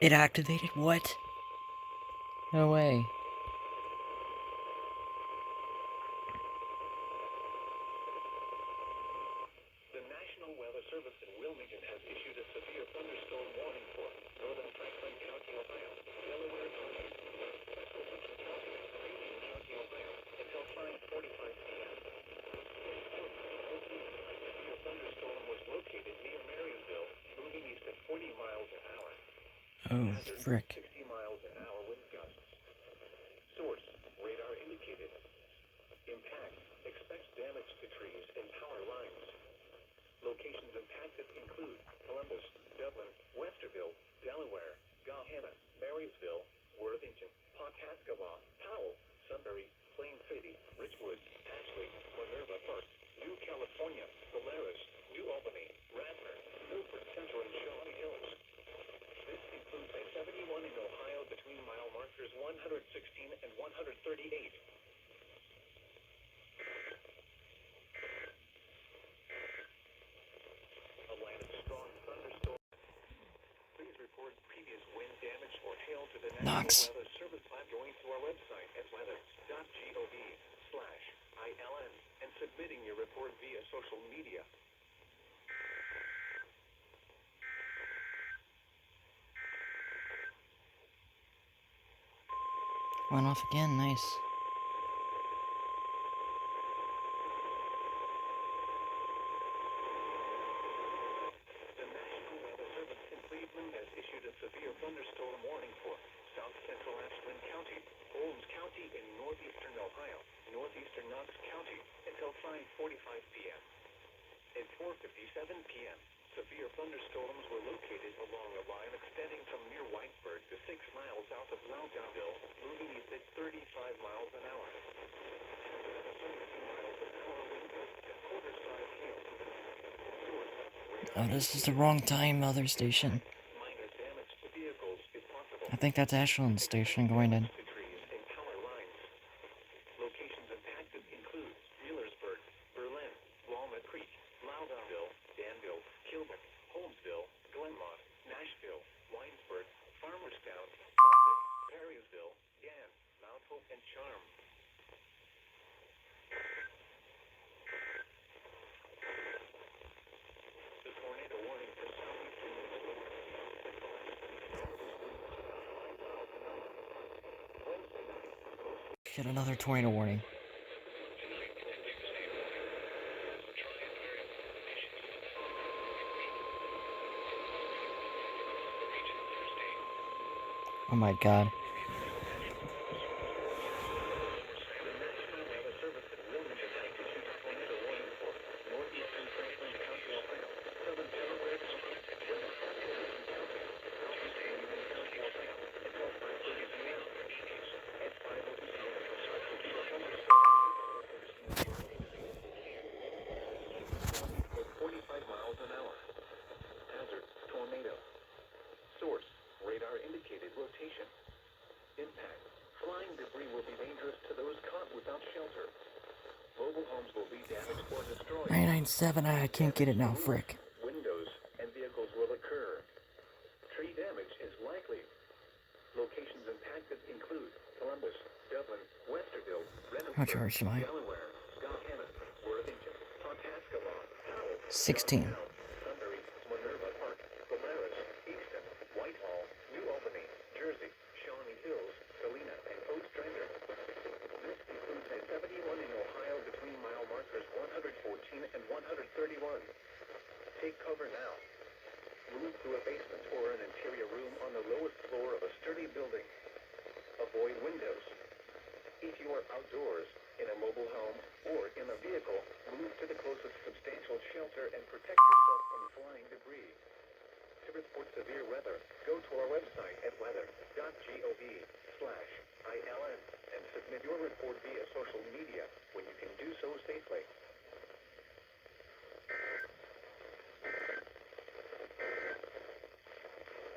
It activated? What? No way. The National Weather Service in Wilmington has issued a severe thunderstorm warning for northern Franklin County, Ohio, Delaware County, West Wilson County, Union County, Ohio, until 5:45 p.m. A severe thunderstorm was located near Marysville, moving east at 40 miles an hour. Oh, frick. 60 miles an hour wind gusts. Source, radar indicated. Impact, expects damage to trees and power lines. Locations impacted include Columbus, Dublin, Westerville, Delaware, Gahanna, Marysville, Worthington, Pawhuska, Powell, Sunbury, Plain City, Richwood, Ashley, Minerva Park, New California, Polaris, New Albany, Radnor, Milford Central, and Shawnee Hills. This includes a 71 in Ohio between mile markers 116 and 138. A line of strong thunderstorms. Please report previous wind damage or hail to the National Knox. Weather Service by going to our website at weather.gov/ILN and submitting your report via social media. Went off again, nice. The National Weather Service in Cleveland has issued a severe thunderstorm warning for south central Ashland County, Holmes County in northeastern Ohio, northeastern Knox County until 5:45 p.m. At 4:57 p.m., severe thunderstorms were located along a line extending from near Whitesburg to 6 miles south of Loudonville, moving east at 35 miles an hour. 32 miles an hour wind gusts and quarter-size hail. Oh, this is the wrong time, other station. Minor damage to vehicles if possible. I think that's Ashland station going in. To trees and power lines. Locations impacted include Millersburg, Berlin, Walnut Creek, Loudonville, Danville, Kilburn, Holmesville, Glenmont, Nashville, Winesburg, Farmerstown, Baltic, Perrysville, Gann, Mount Hope, and Charm. The tornado warning for southeastern Get another tornado warning. Oh my god. Source, radar indicated rotation. Impact, flying debris will be dangerous to those caught without shelter. Mobile homes will be damaged or destroyed. 997, I can't get it now, frick. Windows and vehicles will occur. Tree damage is likely. Locations impacted include Columbus, Dublin, Westerville, How charged am I? Delaware, Gahanna, Worthington, Pawhuska, Powell, 16. Sunbury, Minerva Park, Polaris, Easton, Whitehall, New Albany, Jersey, Shawnee Hills, Galena, and Ostrander. This includes a 71 in Ohio between mile markers 114 and 131. Take cover now. Move to a basement or an interior room on the lowest floor of a sturdy building. Avoid windows. If you are outdoors, in a mobile home, or in a vehicle, move to the closest substantial shelter and protect yourself from flying debris. To report severe weather, go to our website at weather.gov/ILN and submit your report via social media when you can do so safely.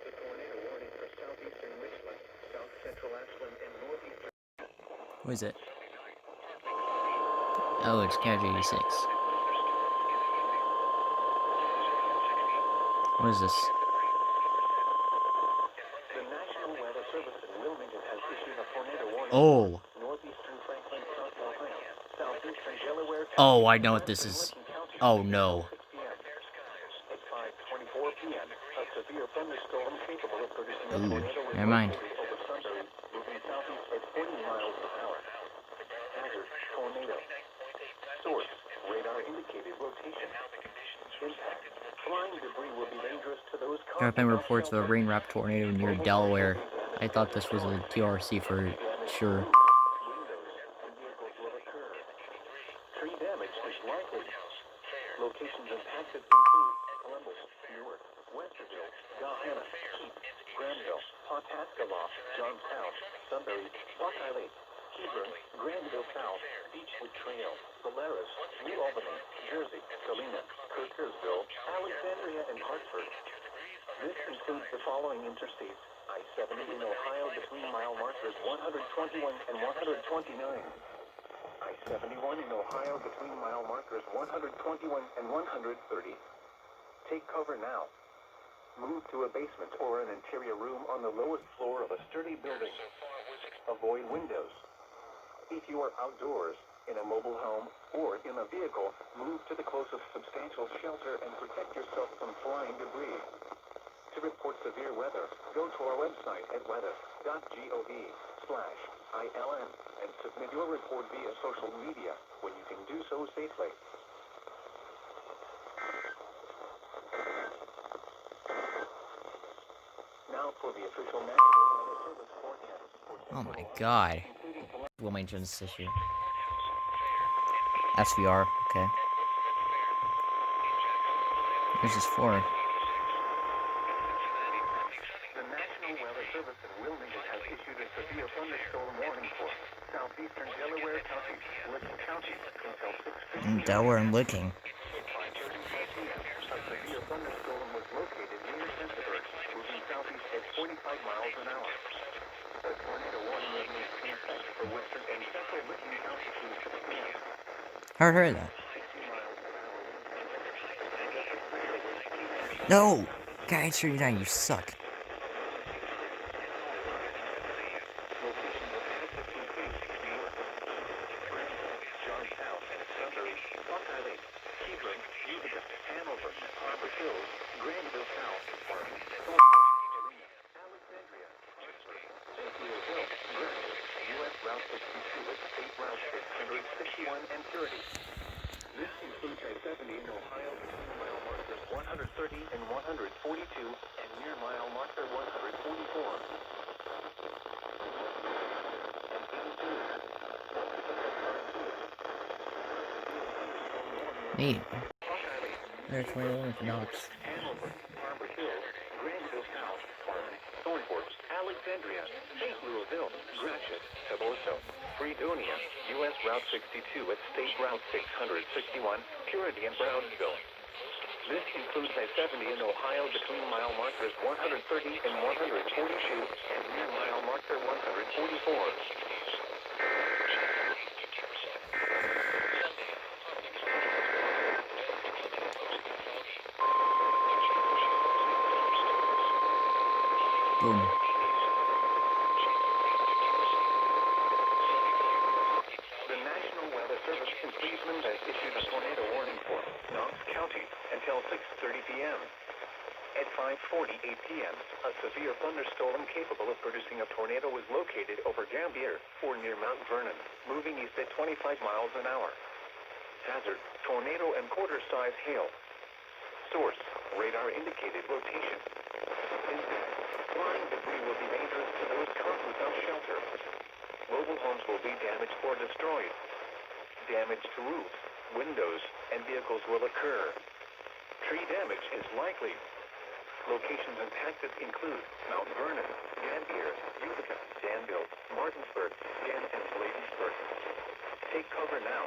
The tornado warning for southeastern Richland, south central Ashland, and northeastern. What is it? Oh, it's Carriage 86. What is this? The Oh. northeastern Franklin County, Ohio, southeastern Delaware Oh, County, I know what this western is. Licking County, Oh, until no. 6 p.m. At 5:24 p.m., a severe thunderstorm capable of producing a Ooh, tornado was never mind. located over Sunbury, moving southeast at 40 miles an hour. Hazard, tornado. Source, radar indicated rotation. Impact, flying debris will be dangerous to those There caught have been without reports of a shelter. rain wrap tornado near Mobile homes will Delaware. be I damaged or thought this was a destroyed. TRC for Damage to sure. roofs, windows, and vehicles will occur. Tree damage is likely. Locations impacted include Columbus, Newark, Westerville, Gahanna, Keith, Granville, Pawtascalaw, Johnstown, Sunbury, Buckeye Lake, Hebron, Granville South, Beechwood Trail, Polaris, New Albany, Jersey, Galena, Kirkersville, Alexandria, and Hartford. This includes the following interstates: I-70 in Ohio between mile markers 121 and 129. I-71 in Ohio between mile markers 121 and 130. Take cover now. Move to a basement or an interior room on the lowest floor of a sturdy building. Avoid windows. If you are outdoors, in a mobile home, or in a vehicle, move to the closest substantial shelter and protect yourself from flying debris. To report severe weather, go to our website at weather.gov/ILN and submit your report via social media when you can do so safely. Now for the official National Weather Service forecast for Oh Central my Ohio, god. including We'll mention this issue. SVR, okay. Who's this for? The National Weather Service in Wilmington has issued a severe thunderstorm warning for southeastern Delaware County, Licking County, until 6 p.m. Delaware and Licking. At 5:35 p.m., a severe thunderstorm was located near Centerburg, moving southeast at 45 miles an hour. A tornado warning remains in effect for western and central Licking County through 6 p.m. Heard that. 60 miles an hour. No! God, sure you die, you suck. Johnstown, Sunbury, Buckeye Lake, Hebron, Utica, Hanover, Harbor Hills, Granville South, Martin, Thornton, Galena, Alexandria, Hartford, St. Louisville, Gresham, U.S. Route 62 at State Route 661 and 30. This includes I-70 in Ohio between mile markers 130 and 142 and near mile marker 144. Neat. There's 21 for Knox. Hanover, Harbor Hills, Granville South, Martin, Thornton, Alexandria, St. Louisville, Gresham, Toboso, Fredonia, U.S. Route 62 at State Route 661, Purity and Brownsville. This includes I-70 in Ohio between mile markers 130 and 142 and near mile marker 144. Boom. The National Weather Service in Cleveland has issued a tornado warning for Knox County until 6:30 p.m. At 5:48 p.m., a severe thunderstorm capable of producing a tornado was located over Gambier or near Mount Vernon, moving east at 25 miles an hour. Hazard, tornado and quarter-size hail. Source, radar indicated rotation. Impact, flying debris will be dangerous to those caught without shelter. Mobile homes will be damaged or destroyed. Damage to roofs, windows, and vehicles will occur. Tree damage is likely. Locations impacted include Mount Vernon, Gambier, Utica, Danville, Martinsburg, and Bladensburg. Take cover now.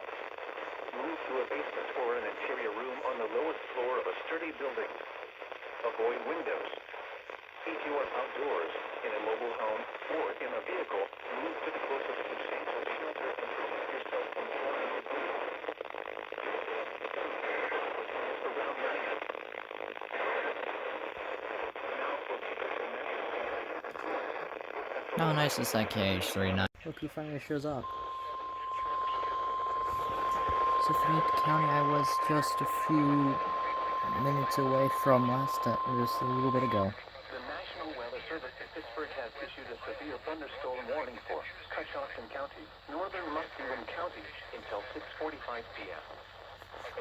Move to a basement or an interior room on the lowest floor of a sturdy building. Avoid windows. If you are outdoors, in a mobile home, or in a vehicle, move to the closest substantial shelter and protect yourself from flying debris. Around 9. Now for How nice is that KH39? Look who finally shows up. Tiffany County, I was just a few minutes away from just a little bit ago. The National Weather Service in Pittsburgh has issued a severe thunderstorm warning for Cushockton County, northern Muskingum County, until 6:45 p.m.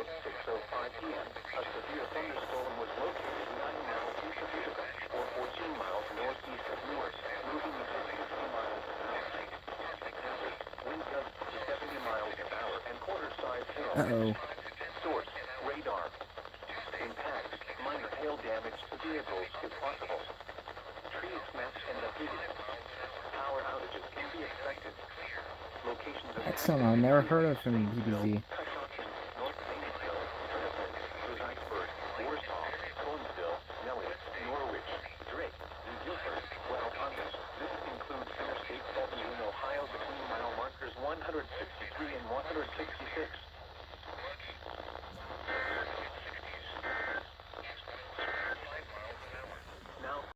At 6:05 p.m., a severe thunderstorm was located 9 miles east of Utica, or 14 miles northeast of Newark, moving at 60 miles an hour. Hazard, wind gusts to 70 miles an hour and quarter-sized hail. Uh-oh. Source, radar. Impact, minor hail damage to vehicles if possible. Trees smashed and uprooted. Power outages can be expected. Locations of That's someone I've never heard of from Painesville, DBZ. Cushockton, North Painesville, Turnipton, Bridgeburg, Warsaw, Conesville, Nellie, Norwich, Drake, New Guilford, Well-Hondas. This includes Interstate 70 in Ohio between mile markers 163 and 166.